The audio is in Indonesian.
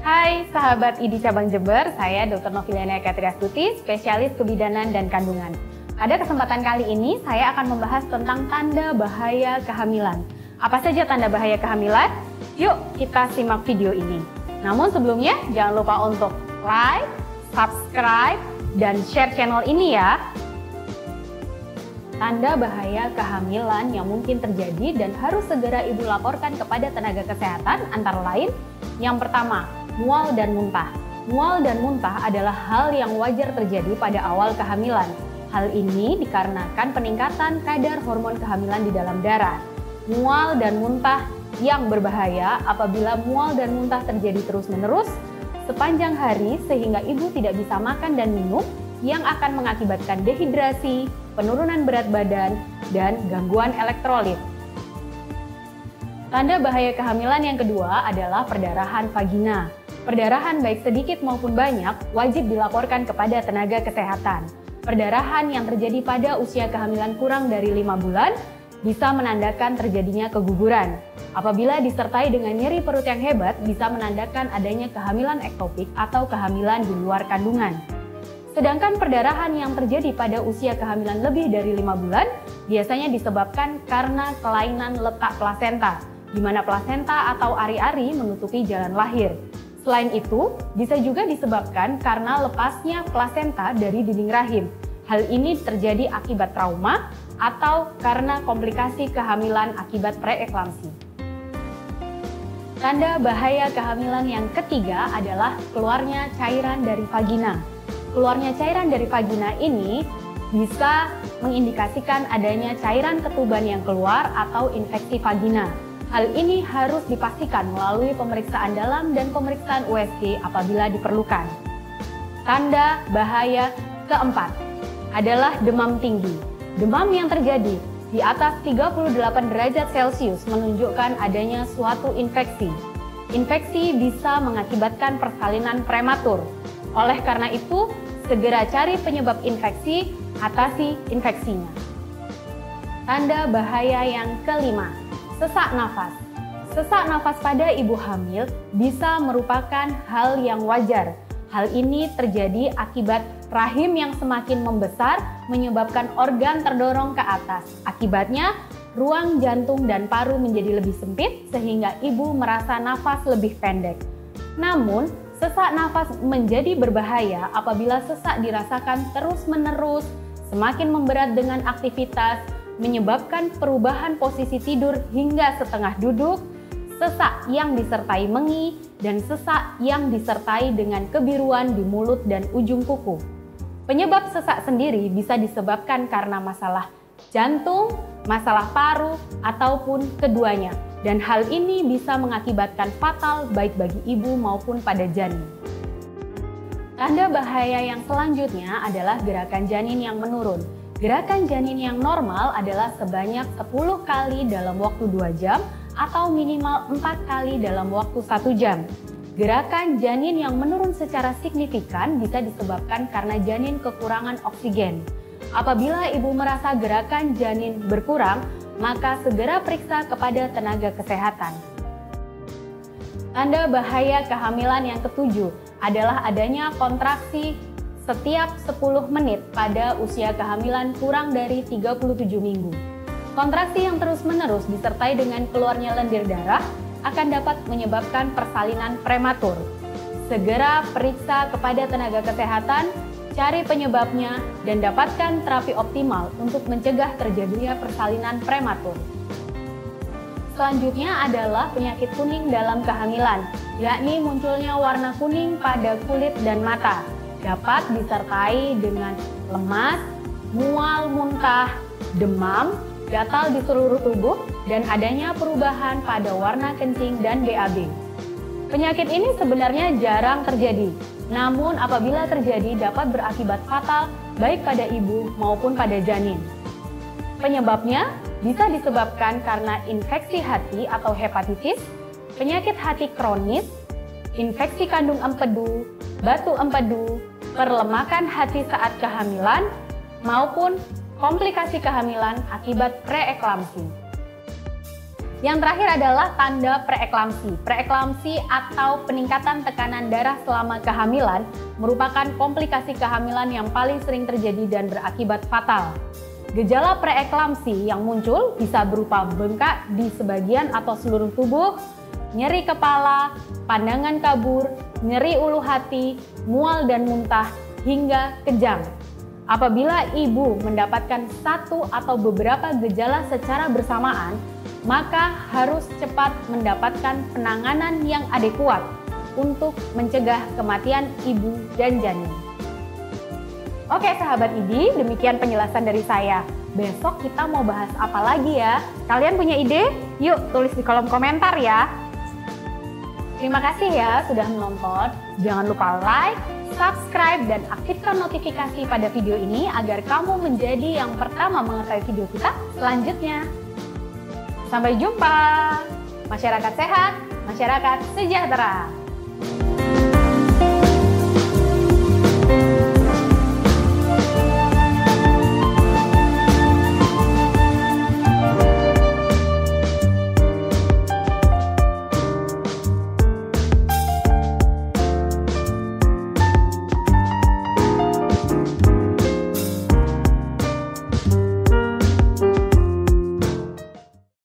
Hai sahabat ID Cabang Jember, saya Dr. Noviliana Katriastuti, spesialis kebidanan dan kandungan. Pada kesempatan kali ini, saya akan membahas tentang tanda bahaya kehamilan. Apa saja tanda bahaya kehamilan? Yuk kita simak video ini. Namun sebelumnya, jangan lupa untuk like, subscribe, dan share channel ini ya. Tanda bahaya kehamilan yang mungkin terjadi dan harus segera ibu laporkan kepada tenaga kesehatan antara lain, yang pertama, mual dan muntah. Mual dan muntah adalah hal yang wajar terjadi pada awal kehamilan. Hal ini dikarenakan peningkatan kadar hormon kehamilan di dalam darah. Mual dan muntah yang berbahaya apabila mual dan muntah terjadi terus-menerus sepanjang hari sehingga ibu tidak bisa makan dan minum, yang akan mengakibatkan dehidrasi, penurunan berat badan, dan gangguan elektrolit. Tanda bahaya kehamilan yang kedua adalah perdarahan vagina. Perdarahan baik sedikit maupun banyak wajib dilaporkan kepada tenaga kesehatan. Perdarahan yang terjadi pada usia kehamilan kurang dari 5 bulan bisa menandakan terjadinya keguguran. Apabila disertai dengan nyeri perut yang hebat, bisa menandakan adanya kehamilan ektopik atau kehamilan di luar kandungan. Sedangkan perdarahan yang terjadi pada usia kehamilan lebih dari 5 bulan biasanya disebabkan karena kelainan letak plasenta, di mana plasenta atau ari-ari menutupi jalan lahir. Selain itu, bisa juga disebabkan karena lepasnya plasenta dari dinding rahim. Hal ini terjadi akibat trauma atau karena komplikasi kehamilan akibat preeklamsi. Tanda bahaya kehamilan yang ketiga adalah keluarnya cairan dari vagina. Keluarnya cairan dari vagina ini bisa mengindikasikan adanya cairan ketuban yang keluar atau infeksi vagina. Hal ini harus dipastikan melalui pemeriksaan dalam dan pemeriksaan USG apabila diperlukan. Tanda bahaya keempat adalah demam tinggi. Demam yang terjadi di atas 38 derajat Celcius menunjukkan adanya suatu infeksi. Infeksi bisa mengakibatkan persalinan prematur. Oleh karena itu, segera cari penyebab infeksi, atasi infeksinya. Tanda bahaya yang kelima, sesak nafas. Sesak nafas pada ibu hamil bisa merupakan hal yang wajar. Hal ini terjadi akibat rahim yang semakin membesar menyebabkan organ terdorong ke atas. Akibatnya, ruang jantung dan paru menjadi lebih sempit sehingga ibu merasa nafas lebih pendek. Namun, sesak nafas menjadi berbahaya apabila sesak dirasakan terus-menerus, semakin memberat dengan aktivitas, menyebabkan perubahan posisi tidur hingga setengah duduk, sesak yang disertai mengi, dan sesak yang disertai dengan kebiruan di mulut dan ujung kuku. Penyebab sesak sendiri bisa disebabkan karena masalah jantung, masalah paru, ataupun keduanya. Dan hal ini bisa mengakibatkan fatal baik bagi ibu maupun pada janin. Tanda bahaya yang selanjutnya adalah gerakan janin yang menurun. Gerakan janin yang normal adalah sebanyak 10 kali dalam waktu 2 jam atau minimal 4 kali dalam waktu 1 jam. Gerakan janin yang menurun secara signifikan bisa disebabkan karena janin kekurangan oksigen. Apabila ibu merasa gerakan janin berkurang, maka segera periksa kepada tenaga kesehatan. Tanda bahaya kehamilan yang ketujuh adalah adanya kontraksi setiap 10 menit pada usia kehamilan kurang dari 37 minggu. Kontraksi yang terus-menerus disertai dengan keluarnya lendir darah akan dapat menyebabkan persalinan prematur. Segera periksa kepada tenaga kesehatan, cari penyebabnya, dan dapatkan terapi optimal untuk mencegah terjadinya persalinan prematur. Selanjutnya adalah penyakit kuning dalam kehamilan, yakni munculnya warna kuning pada kulit dan mata. Dapat disertai dengan lemas, mual, muntah, demam, gatal di seluruh tubuh, dan adanya perubahan pada warna kencing dan BAB. Penyakit ini sebenarnya jarang terjadi, namun apabila terjadi dapat berakibat fatal baik pada ibu maupun pada janin. Penyebabnya bisa disebabkan karena infeksi hati atau hepatitis, penyakit hati kronis, infeksi kandung empedu, batu empedu, perlemakan hati saat kehamilan, maupun komplikasi kehamilan akibat preeklamsi. Yang terakhir adalah tanda preeklamsi. Preeklamsi atau peningkatan tekanan darah selama kehamilan merupakan komplikasi kehamilan yang paling sering terjadi dan berakibat fatal. Gejala preeklamsi yang muncul bisa berupa bengkak di sebagian atau seluruh tubuh, nyeri kepala, pandangan kabur, nyeri ulu hati, mual dan muntah, hingga kejang. Apabila ibu mendapatkan satu atau beberapa gejala secara bersamaan, maka harus cepat mendapatkan penanganan yang adekuat untuk mencegah kematian ibu dan janin. Oke sahabat IDI, demikian penjelasan dari saya. Besok kita mau bahas apa lagi ya? Kalian punya ide? Yuk tulis di kolom komentar ya. Terima kasih ya sudah menonton. Jangan lupa like, subscribe, dan aktifkan notifikasi pada video ini agar kamu menjadi yang pertama mengetahui video kita selanjutnya. Sampai jumpa. Masyarakat sehat, masyarakat sejahtera.